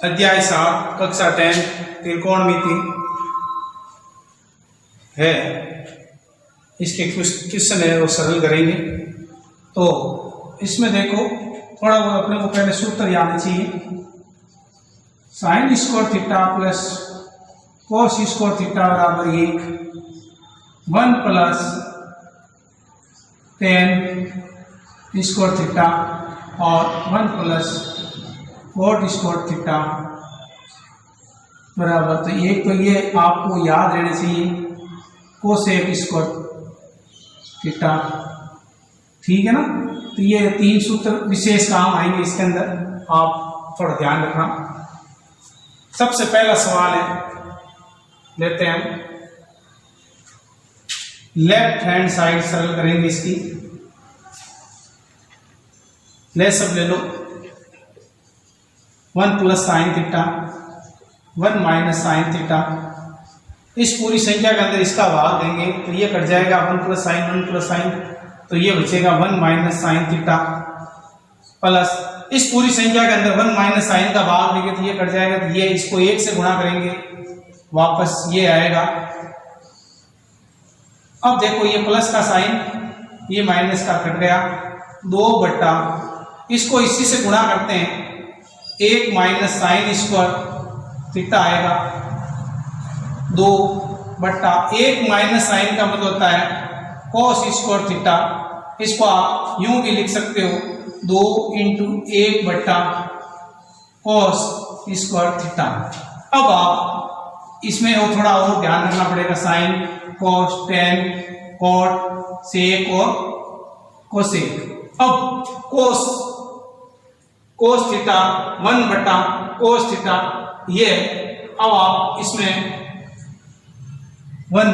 अध्याय 7 कक्षा 10 त्रिकोणमिति है। इसके क्वेश्चन है वो सरल करेंगे। तो इसमें देखो थोड़ा बहुत अपने को पहले सूत्र याद चाहिए। Sign square theta plus cos square theta बराबर 1 प्लस टेन स्क्वायर थीटा और 1 प्लस कोट स्क्वायर थीटा बराबर, तो एक तो ये आपको याद रहना चाहिए कोसेक स्क्वायर थीटा, ठीक है ना। तो ये 3 सूत्र विशेष काम आएंगे इसके अंदर, आप थोड़ा ध्यान रखना। सबसे पहला सवाल है, लेते हैं हम लेफ्ट हैंड साइड सरल करेंगे इसकी। ले सब ले लो 1 plus sine theta 1 minus sine theta. इस पूरी संख्या के अंदर इसका भाग देंगे तो ये कट जाएगा 1 प्लस साइन, तो ये बचेगा 1 माइनस साइन थीटा प्लस इस पूरी संख्या के अंदर 1 माइनस साइन का भाग देंगे तो ये कट जाएगा, तो ये इसको 1 से गुणा करेंगे वापस ये आएगा। अब देखो ये प्लस का साइन ये माइनस का कट गया, 2 बट्टा इसको इसी से गुणा करते हैं 1 माइनस साइन स्क्वायर थीटा आएगा 2 बट्टा 1 माइनस साइन का मतलब होता है कोस स्क्वायर थीटा। इसको आप यूं भी लिख सकते हो 2 इंटू 1 बट्टा कोस स्क्वायर थीटा। अब आप इसमें वो थोड़ा और ध्यान रखना पड़ेगा, sine cos tan cot sec और कोसेक। अब कोस थीटा 1 बटा कोस थीटा, ये अब आप इसमें 1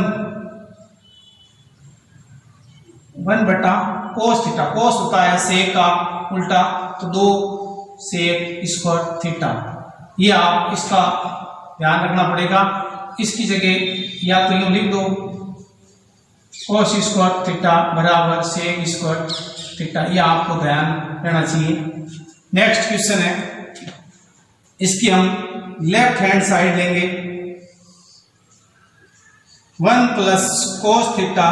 बटा कोस थीटा, कोस होता है सेक का उल्टा, तो 2 सेक स्क्वायर थीटा। ये आप इसका ध्यान रखना पड़ेगा। इसकी जगह या तो यूं लिख दो कोस स्क्वायर थीटा बराबर सेक स्क्वायर थीटा, ये आपको ध्यान रहना चाहिए। नेक्स्ट क्वेश्चन है, इसकी हम लेफ्ट हैंड साइड लेंगे 1 प्लस कोस थीटा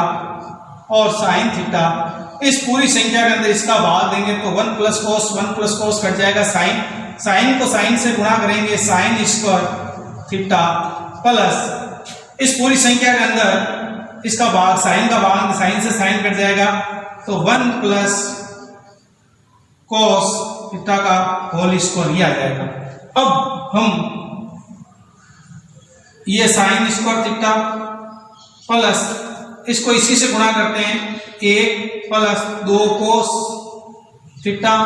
और साइन थीटा। इस पूरी संख्या के अंदर इसका भाग देंगे तो 1 प्लस कोस कट जाएगा, साइन को साइन से गुणा करेंगे साइन स्क्वायर थीटा प्लस इस पूरी संख्या के अंदर इसका भाग साइन का भाग साइन से साइन कट जाएगा, तो 1 प्लस कोस थीटा का होल स्क्वायर ये आ जाएगा। अब हम ये साइन स्क्वायर थीटा प्लस इसको इसी से गुणा करते हैं 1 plus 2 cos theta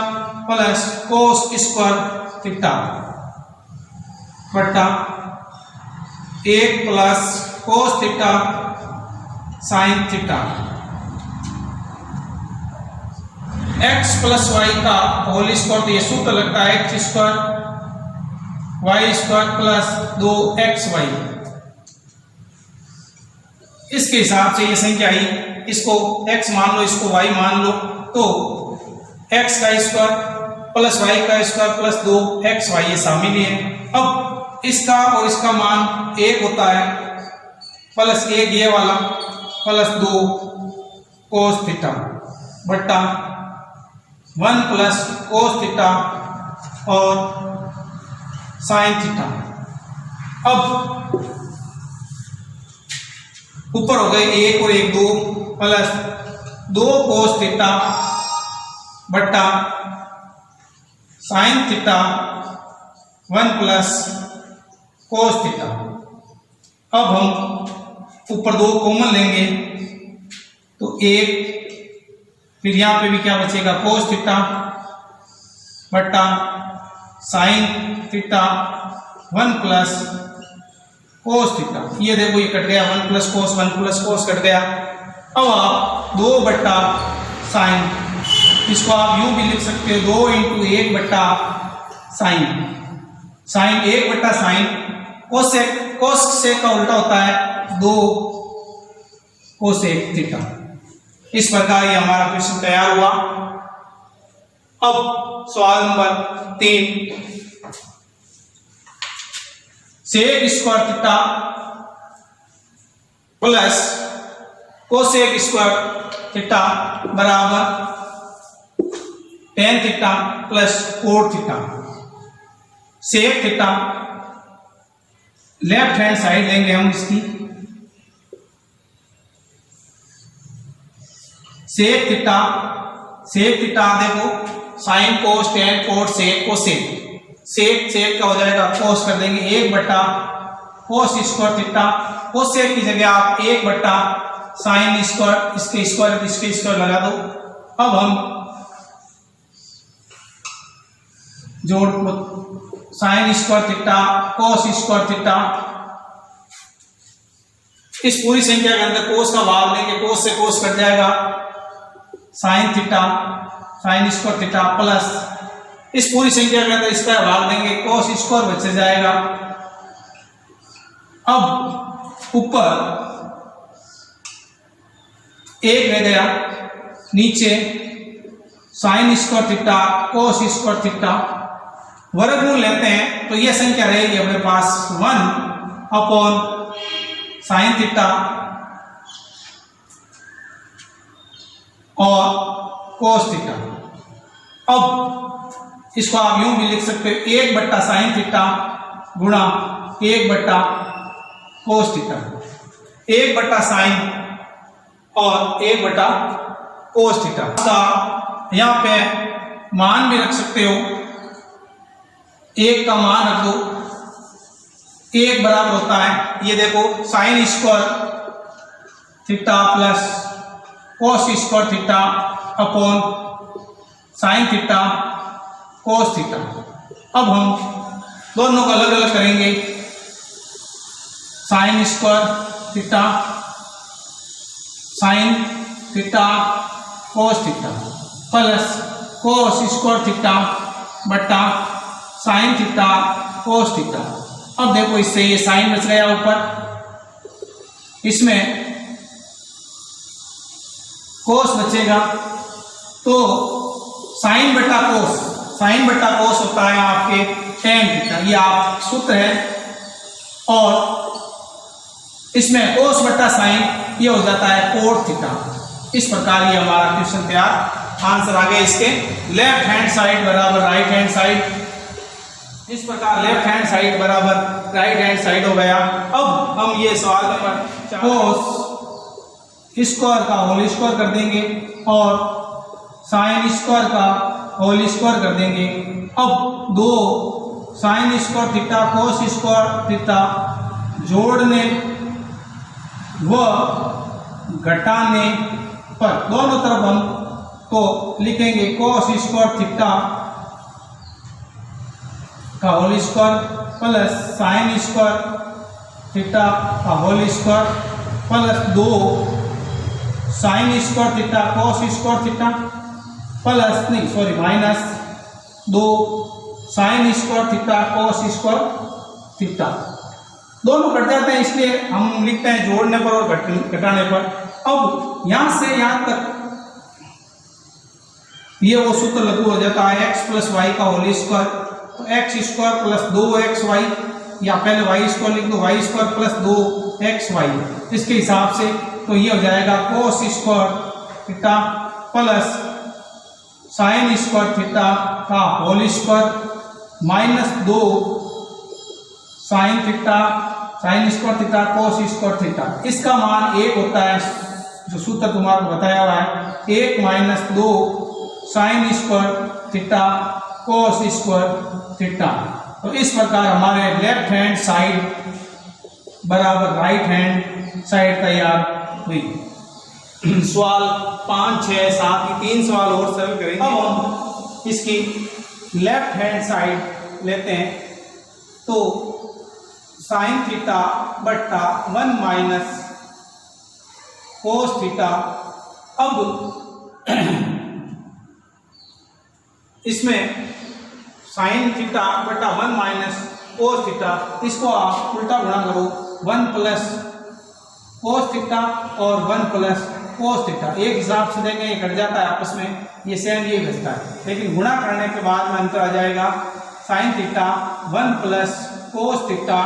plus cos square theta बटा 1 plus cos theta sine theta. x plus y का होल स्क्वायर, तो ये सूत्र लगता है x square y square plus 2xy। इसके हिसाब से ये संख्या आई, इसको x मान लो इसको y मान लो, तो x का स्क्वायर प्लस y का स्क्वायर प्लस 2xy ये शामिल है। अब इसका और इसका मान 1 होता है प्लस 1 ये वाला प्लस 2 कोस थीटा बट्टा 1 प्लस कोस थीटा और साइन थीटा। अब ऊपर हो गए 1 और 1 2 प्लस 2 कोस थीटा बट्टा sine theta 1 plus cos theta. अब हम ऊपर 2 कॉमन लेंगे तो 1, फिर यहां पे भी क्या बचेगा कोस थीटा बट्टा sine theta 1 plus cos theta. ये देखो ये कट गया 1 प्लस कोस कट गया। अब आप 2 बट्टा साइन, इसको आप यूं भी लिख सकते हो 2 इंटू 1 बट्टा साइन 1 बट्टा साइन कोस सेक का उल्टा होता है 2 कोसेक थीटा। इस प्रकार ये हमारा क्वेश्चन तैयार हुआ। अब सवाल number 3, sec square theta plus cosec square theta बराबर tan theta plus cot theta. Sec theta left hand side लेंगे हम इसकी, सेक थीटा देखो sine cos tan cot sec cosec, sec का हो जाएगा कोस कर देंगे 1 बटा कोस स्क्वायर थीटा, कोसेक की जगह आप 1 बटा साइन स्क्वायर, इसके स्क्वायर लगा दो। अब हम जोड़ sign square theta cos square theta, इस पूरी संख्या के अंदर कोस का भाग लेंगे, कोस से कोस कट जाएगा, sine theta sine square theta plus इस पूरी संख्या के अंदर इसका भाग देंगे, कोस स्क्वायर बच जाएगा। अब ऊपर 1 रह गया, नीचे sign square theta cos square theta, वर्गमूल लेते हैं तो यह संख्या रहेगी अपने पास 1 अपॉन साइन थीटा और कोस थीटा। अब इसको आप यूं भी लिख सकते हो 1 बट्टा साइन थीटा गुणा 1 बट्टा कोस थीटा, 1 बट्टा साइन और 1 बट्टा कोस थीटा। यहां पे मान भी रख सकते हो, 1 का मान रख दो, 1 बराबर होता है ये देखो sign square theta plus cos square theta upon sine theta cos theta. अब हम दोनों को अलग अलग करेंगे, sign square theta sine theta cos theta plus cos square theta बटा साइन थीटा कोस थीटा। अब देखो इससे ये साइन बच गया ऊपर, इसमें कोस बचेगा, तो साइन बटा कोस होता है आपके टेन थीटा, ये आप सूत्र है, और इसमें कोस बटा साइन ये हो जाता है कोट थीटा। इस प्रकार ये हमारा क्वेश्चन तैयार, आंसर आ गया इसके लेफ्ट हैंड साइड बराबर राइट हैंड साइड। इस प्रकार लेफ्ट हैंड साइड बराबर राइट हैंड साइड हो गया। अब हम ये सवाल नंबर कोस स्क्वायर का होल स्क्वायर कर देंगे और साइन स्क्वायर का होल स्क्वायर कर देंगे। अब दो sine square theta cos square theta जोड़ने व घटाने पर दोनों तरफ हम तो लिखेंगे कोस स्क्वायर थीटा का whole square plus sine square theta का whole square plus 2 sine square theta cos square theta plus minus 2 sine square theta cos square theta. दोनों कट जाते हैं इसलिए हम लिखते हैं जोड़ने पर और घटाने पर। अब यहां से यहां तक ये वो सूत्र लागू हो जाता है x प्लस वाई का होल स्क्वायर, तो एक्स स्क्वायर प्लस 2xy, या पहले वाई स्क्वायर लिख दो, वाई स्क्वायर प्लस 2xy इसके हिसाब से, तो ये हो जाएगा cos square theta plus sine square theta का whole square minus 2 sine square theta cos square theta. इसका मान 1 होता है, जो सूत्र तुम्हारा बताया हुआ है 1 minus 2 sine square theta cos square theta. तो इस प्रकार हमारे लेफ्ट हैंड साइड बराबर राइट हैंड साइड तैयार हुई। सवाल 5, 6, 7 3 सवाल और सॉल्व करेंगे। अब हम इसकी लेफ्ट हैंड साइड लेते हैं, तो साइन थीटा बट्टा 1 माइनस कोस थीटा। अब इसमें साइन थीटा बटा 1 माइनस कोस थीटा, इसको आप उल्टा गुणा करो, 1 प्लस कोस थीटा और 1 प्लस कोस थीटा। एक हिसाब से देंगे ये कट जाता है आपस में, ये सेम ये बचता है, लेकिन गुणा करने के बाद में अंतर आ जाएगा। Sine theta 1 plus cos theta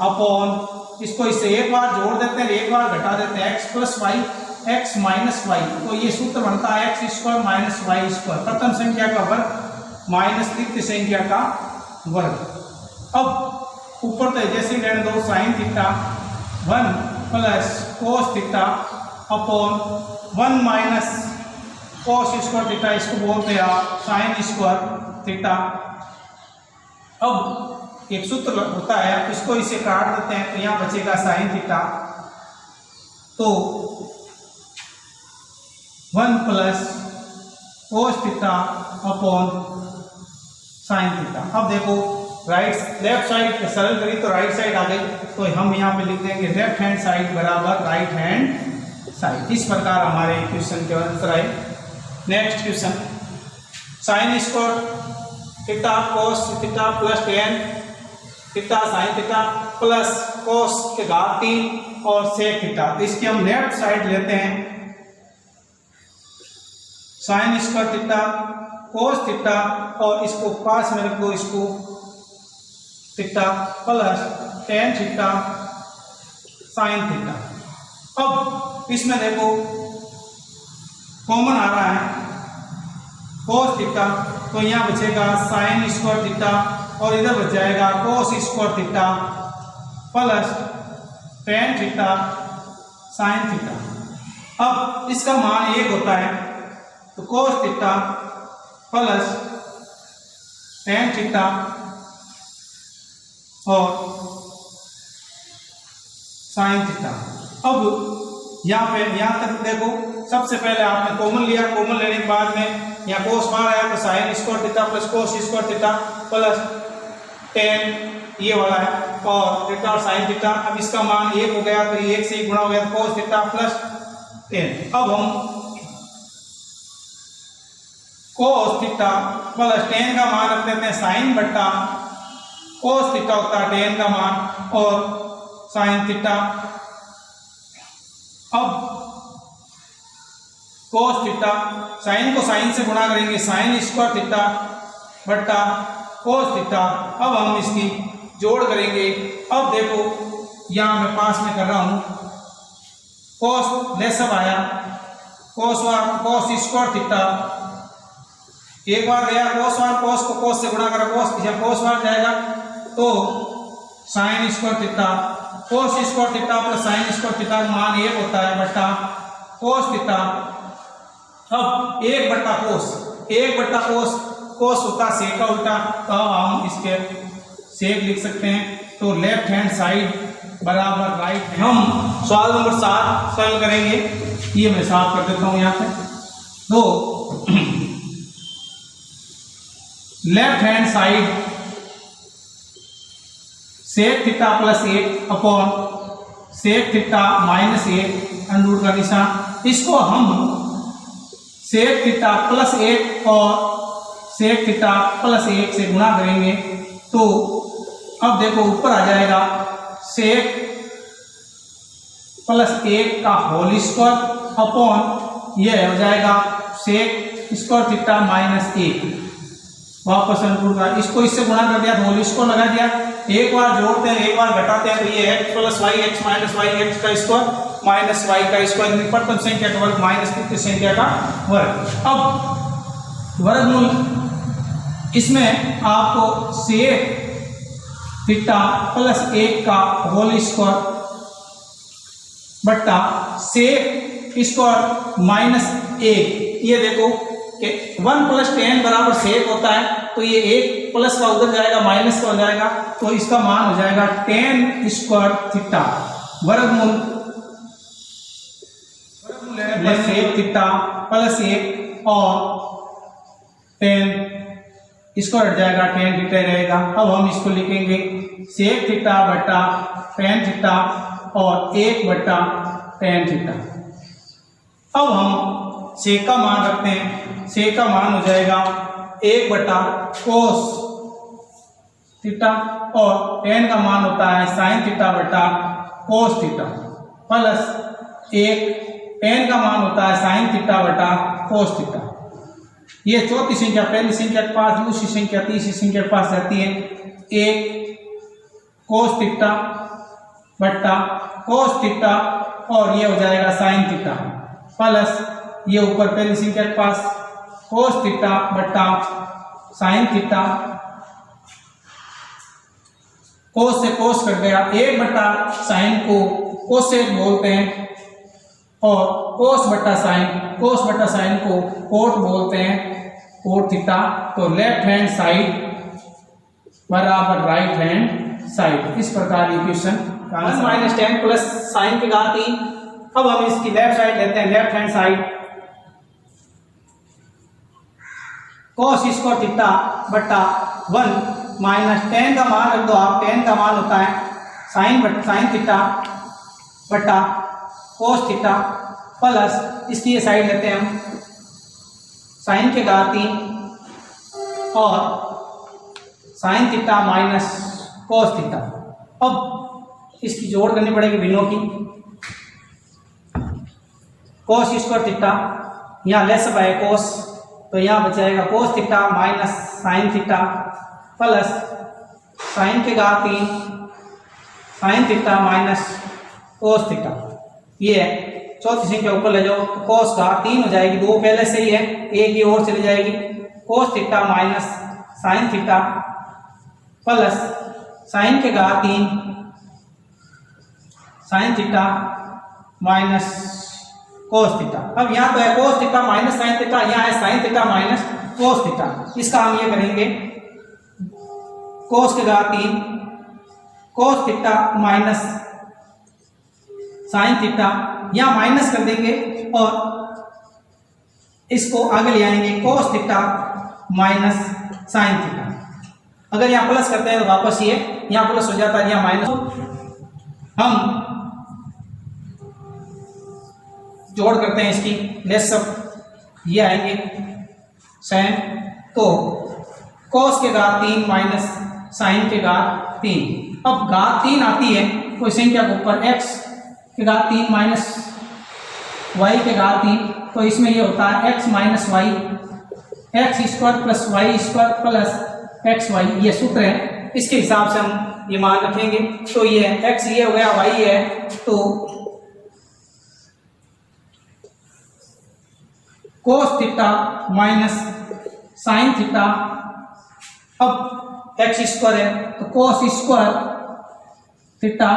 upon इसको इससे एक बार जोड़ देते हैं, एक बार घटा देते हैं, x plus y x minus y, तो ये सूत्र बनता है x square minus y square, प्रथम संख्या का वर्ग माइनस द्वितीय संख्या का वर्ग। अब ऊपर तो जैसे रहने दो, sine theta 1 plus cos theta upon 1 minus cos square theta, इसको बोलते हैं आप साइन स्क्वायर थीटा। अब एक सूत्र होता है, इसको इसे काट देते हैं तो यहाँ बचेगा साइन थीटा, तो 1 plus cos theta upon sine theta. अब देखो राइट लेफ्ट साइड सरल करी तो राइट साइड आ गई, तो हम यहाँ पे लिख देंगे लेफ्ट हैंड साइड बराबर राइट हैंड साइड। इस प्रकार हमारे क्वेश्चन के आंसर आए। Next question, sign square theta कोस theta plus tan theta sine theta plus कोस के घात 3 और सेक थीटा। तो इसकी हम लेफ्ट साइड लेते हैं, sign square theta cos theta और इसको पास में रखो, इसको theta plus tan theta sine theta. अब इसमें देखो कॉमन आ रहा है कोस थीटा, तो यहाँ बचेगा साइन स्क्वायर थीटा और इधर बच जाएगा cos square theta plus tan theta sine theta. अब इसका मान 1 होता है, तो कोस थीटा प्लस टेन थीटा और साइन थीटा। अब यहाँ तक देखो, सबसे पहले आपने कॉमन लिया, कॉमन लेने के बाद में यहाँ कोस बाहर आया तो sine square theta plus cos square theta plus ten ये वाला है और थीटा और साइन थीटा। अब इसका मान 1 हो गया, तो ये 1 से ही गुणा हो गया, तो कोस थीटा प्लस टेन। अब हम कोस थीटा प्लस टेन का मान रख देते हैं साइन बट्टा कोस थीटा होता है टेन का मान और साइन थीटा। अब कोस थीटा, साइन को साइन से गुणा करेंगे, साइन स्क्वायर थीटा बट्टा कोस थीटा। अब हम इसकी जोड़ करेंगे। अब देखो यहां मैं पास में कर रहा हूं, कोस ले सब आया, कोस स्क्वायर थीटा एक बार गया, कोस बार कोस को कोस से गुणा करा, कोस बार जाएगा तो sine square theta cos square theta plus sine square theta का मान 1 होता है बट्टा कोस थीटा। अब 1 बट्टा कोस, कोस होता सेक का उल्टा, तो हम इसके सेक लिख सकते हैं। तो लेफ्ट हैंड साइड बराबर राइट हैंड। हम सवाल नंबर 7 सॉल्व करेंगे, ये मैं साफ कर देता हूं यहाँ पे। तो left hand side sec theta plus 1 upon sec theta minus 1 under का निशान, इसको हम सेक थीटा प्लस 1 और सेक थीटा प्लस 1 से गुणा करेंगे। तो अब देखो ऊपर आ जाएगा सेक प्लस 1 का होल स्क्वायर अपॉन ये हो जाएगा सेक स्क्वायर थीटा माइनस 1 वापस अंडर का, इसको इससे गुणा कर दिया तो होल स्क्वायर लगा दिया, एक बार जोड़ते हैं एक बार घटाते हैं, तो ये x plus y x minus y x का स्क्वायर माइनस वाई का स्क्वायर, निकटतम संख्या का वर्ग माइनस तृतीय संख्या का वर्ग। अब वर्गमूल इसमें आपको सेक थीटा प्लस 1 का होल स्क्वायर बट्टा सेक स्क्वायर माइनस 1, ये देखो कि 1 प्लस टेन बराबर सेक होता है, तो ये 1 प्लस का उधर जाएगा माइनस का हो जाएगा, तो इसका मान हो जाएगा टेन स्क्वायर थीटा। वर्गमूल सेक थीटा प्लस 1 और टेन, इसको हट जाएगा, टेन थीटा रहेगा। अब हम इसको लिखेंगे सेक थीटा बट्टा टेन थीटा और 1 बट्टा टेन थीटा। अब हम सेक का मान रखते हैं, सेक का मान हो जाएगा 1 बट्टा कोस थीटा और टेन का मान होता है साइन थीटा बट्टा कोस थीटा प्लस 1 टेन का मान होता है साइन थीटा बटा कोस थीटा। ये चौथी संख्या पहली संख्या के पास, दूसरी संख्या तीसरी संख्या के पास रहती है 1 कोस थीटा बट्टा कोस थीटा और ये हो जाएगा साइन थीटा प्लस ये ऊपर पहली संख्या के पास कोस थीटा बट्टा साइन थीटा, कोस से कोस कट गया, 1/sin को कोसेक बोलते हैं और कोस बट्टा साइन को कोट बोलते हैं, कोट थीटा। तो लेफ्ट हैंड साइड बराबर राइट हैंड साइड, इस प्रकार इक्वेशन 1 - 10 प्लस साइन की घात 3। अब हम इसकी लेफ्ट साइड लेते हैं, लेफ्ट हैंड साइड कोस स्क्वायर थीटा बट्टा 1 माइनस 10 का मान रख दो आप, 10 का मान होता है साइन थीटा बट्टा कोस थीटा प्लस इसकी ये साइड लेते हैं हम साइन के घात 3 और sine theta minus cos theta. अब इसकी जोड़ करनी पड़ेगी भिन्नों की, कोस स्क्वायर थीटा यहाँ लेस बाय कोस, तो यहाँ बचाएगा cos theta minus sine theta plus sign के घात 3 sine theta minus cos theta. ये चौथी संख्या ऊपर ले जाओ तो कोस घात 3 हो जाएगी, 2 पहले से ही है, एक ही और चली जाएगी, cos theta minus sine theta plus sign के घात 3 sine theta minus cos theta. अब यहाँ तो है cos theta minus sine theta, यहाँ है sine theta minus cos theta. इसका हम ये करेंगे कोस के घात 3 cos theta minus sine theta, यहाँ माइनस कर देंगे और इसको आगे ले आएंगे cos theta minus sine theta. अगर यहाँ प्लस करते हैं तो वापस ये यहाँ प्लस हो जाता है, यहाँ माइनस। हम जोड़ करते हैं इसकी लेस सब, ये आएंगे साइन, तो कोस के घात 3 माइनस साइन के घात 3। अब घात 3 आती है कोई संख्या के ऊपर x के घात 3 माइनस y के घात 3, तो इसमें ये होता है x minus y, x square plus y square plus x y, ये सूत्र है, इसके हिसाब से हम ये मान रखेंगे। तो ये x ये हो गया, y है, तो cos theta minus sine theta, अब एक्स स्क्वायर है तो कोस square theta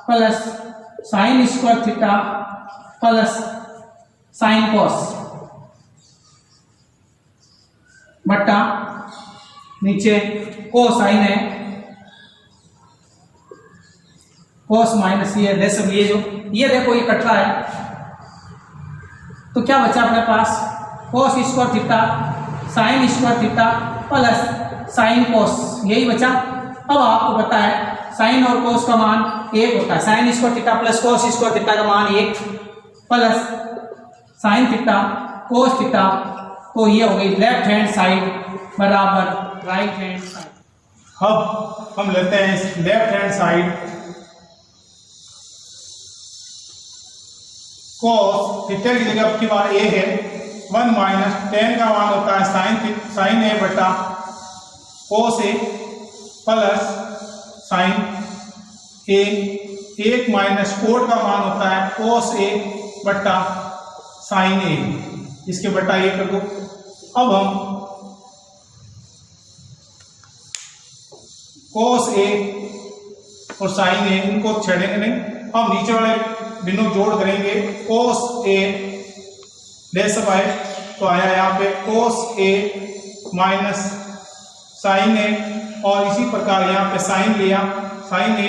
plus sine square theta plus sine कोस बट्टा नीचे कोसाइन है, कोस माइनस ये दस, ये देखो ये कट रहा है, तो क्या बचा अपने पास cos square theta sine square theta plus sine cos, यही बचा। अब आपको पता है साइन और कोस का मान 1 होता है, sign square theta plus cos square theta का मान 1 plus sine theta cos theta, तो ये हो गई लेफ्ट हैंड साइड बराबर राइट हैंड साइड। अब हम लेते हैं left hand side, cos theta की जगह की बार ए है, 1 माइनस 10 का मान होता है साइन ए बटा कोस ए प्लस साइन ए, 1 माइनस कोट का मान होता है कोस ए बटा साइन ए, इसके बटा ये कर दो। अब हम कोस ए और साइन ए इनको छेड़ेंगे नहीं, हम नीचे वाले बिंदु जोड़ करेंगे, कोस ए लेस बाय, तो आया यहाँ पे कोस ए माइनस साइन ए, और इसी प्रकार यहाँ पे साइन लिया साइन ए,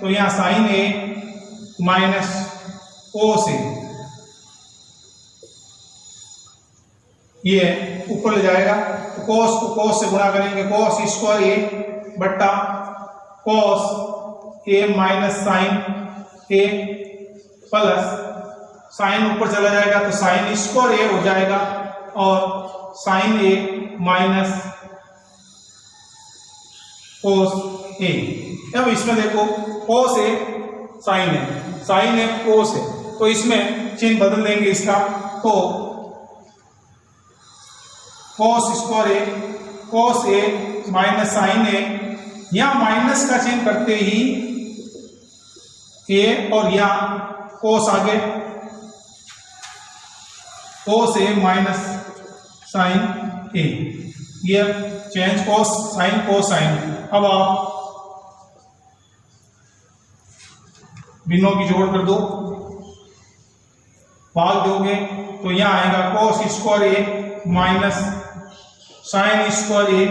तो यहाँ साइन ए माइनस कोस ए, ये ऊपर ले जाएगा, तो कोस को कोस से गुणा करेंगे, कोस स्क्वायर ए बट्टा कोस ए माइनस साइन ए प्लस साइन ऊपर चला जाएगा तो साइन स्क्वायर ए हो जाएगा और साइन ए माइनस कोस ए। अब इसमें देखो कोस ए साइन ए कोस ए, तो इसमें चिन्ह बदल देंगे इसका, तो कोस स्क्वायर ए कोस ए माइनस साइन ए, यहां माइनस का चिन्ह करते ही ए और यहाँ कोस आगे, कोस ए माइनस साइन ए, ये चेंज कोस साइन कोसाइन। अब आप बिंदुओं की जोड़ कर दो, भाग दोगे तो यहाँ आएगा कोस स्क्वायर ए माइनस साइन स्क्वायर ए,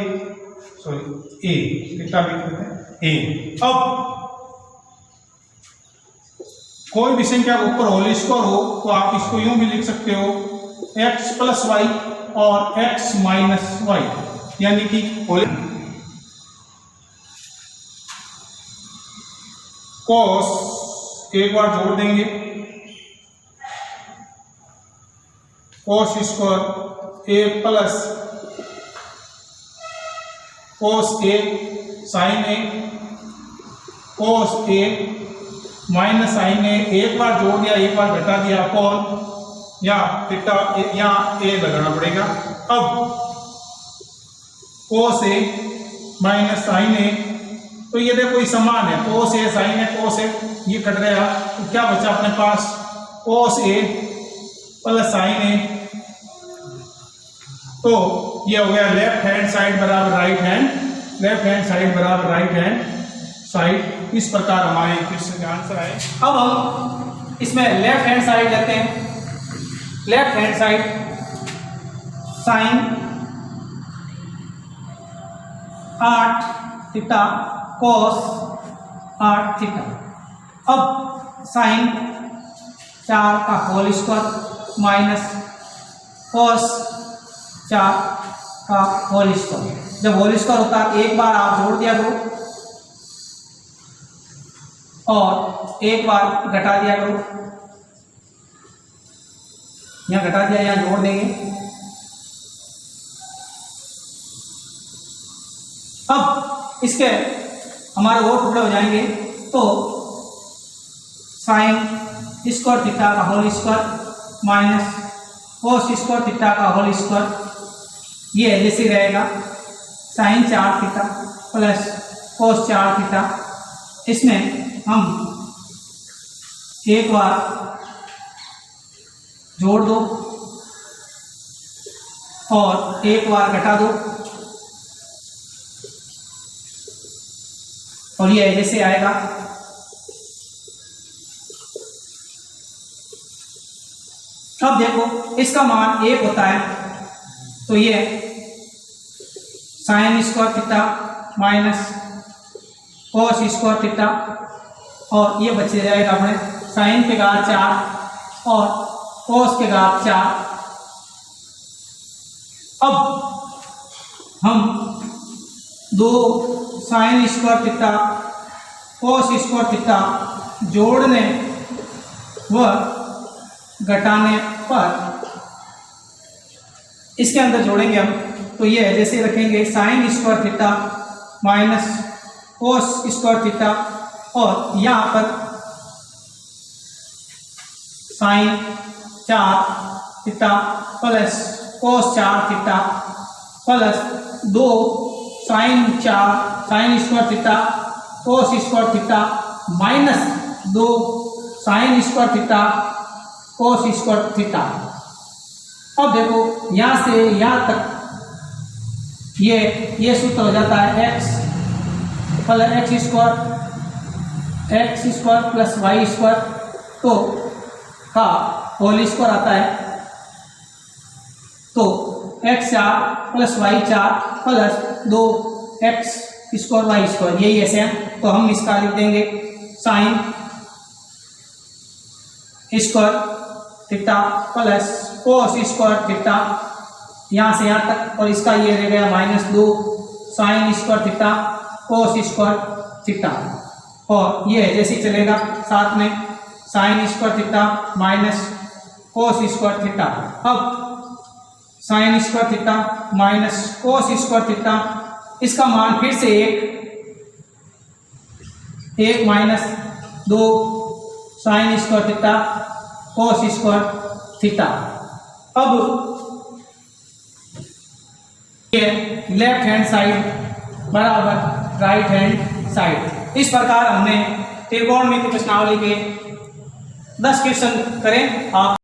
सॉरी ए, कितना लिख देते हैं ए। अब कोई भी संख्या ऊपर होल स्क्वायर हो तो आप इसको यूं भी लिख सकते हो x प्लस वाई और x माइनस वाई, यानी कि होल कोस एक बार जोड़ देंगे, कोस स्क्वायर ए प्लस कोस ए साइन ए, कोस ए माइनस साइन ए, एक बार जोड़ दिया एक बार घटा दिया, अपॉन या थीटा यहाँ ए लगाना पड़ेगा। अब कोस ए माइनस साइन ए, तो ये देखो ये समान है, कोस ए साइन ए कोस ए, ये कट गया तो क्या बचा अपने पास कोस ए प्लस साइन ए, तो ये हो गया लेफ्ट हैंड साइड बराबर right hand, left hand side बराबर राइट हैंड साइड। इस प्रकार हमारे क्वेश्चन का आंसर है। अब हम इसमें लेफ्ट हैंड साइड लेते हैं। Left hand side sine 8 theta cos 8 theta. अब साइन 4 का होल स्क्वायर माइनस कोस 4 का होल स्क्वायर। जब होल स्क्वायर होता है एक बार आप जोड़ दिया करो और एक बार घटा दिया करो, यहाँ घटा दिया यहाँ जोड़ देंगे। अब इसके हमारे और टुकड़े हो जाएंगे, तो साइन स्क्वायर थीटा का whole square minus cos square theta का होल स्क्वायर, ये जैसे रहेगा sine 4 theta plus cos 4 theta. इसमें हम एक बार जोड़ दो और एक बार घटा दो, और ये जैसे आएगा। अब देखो इसका मान 1 होता है, तो ये sign square theta minus cos square theta, और ये बचे जाएगा अपने साइन के घात 4 और कोस के घात 4। अब हम दो sine square theta cos square theta जोड़ने व घटाने पर इसके अंदर जोड़ेंगे हम, तो ये जैसे रखेंगे sine square theta minus cos square theta, और यहाँ पर sine 4 theta plus cos 4 theta plus 2 sine square theta cos square theta minus 2 sine square theta cos square theta. अब देखो यहाँ से यहाँ तक ये सूत्र हो जाता है x plus x square plus y square तो का होल स्क्वायर आता है, तो x4 plus y4 plus 2x square y square, यही ऐसे है। तो हम इसका लिख देंगे sine square theta plus cos square theta यहाँ से यहाँ तक, और इसका ये रह गया minus 2 sine square theta cos square theta, और ये जैसे ही चलेगा साथ में sine square theta minus cos square theta. अब sign square theta minus cos square theta, इसका मान फिर से 1 minus 2 sine square theta cos square theta. अब ये लेफ्ट हैंड साइड बराबर राइट हैंड साइड। इस प्रकार हमने त्रिकोणमिति प्रश्नावली के 10 क्वेश्चन करें आप।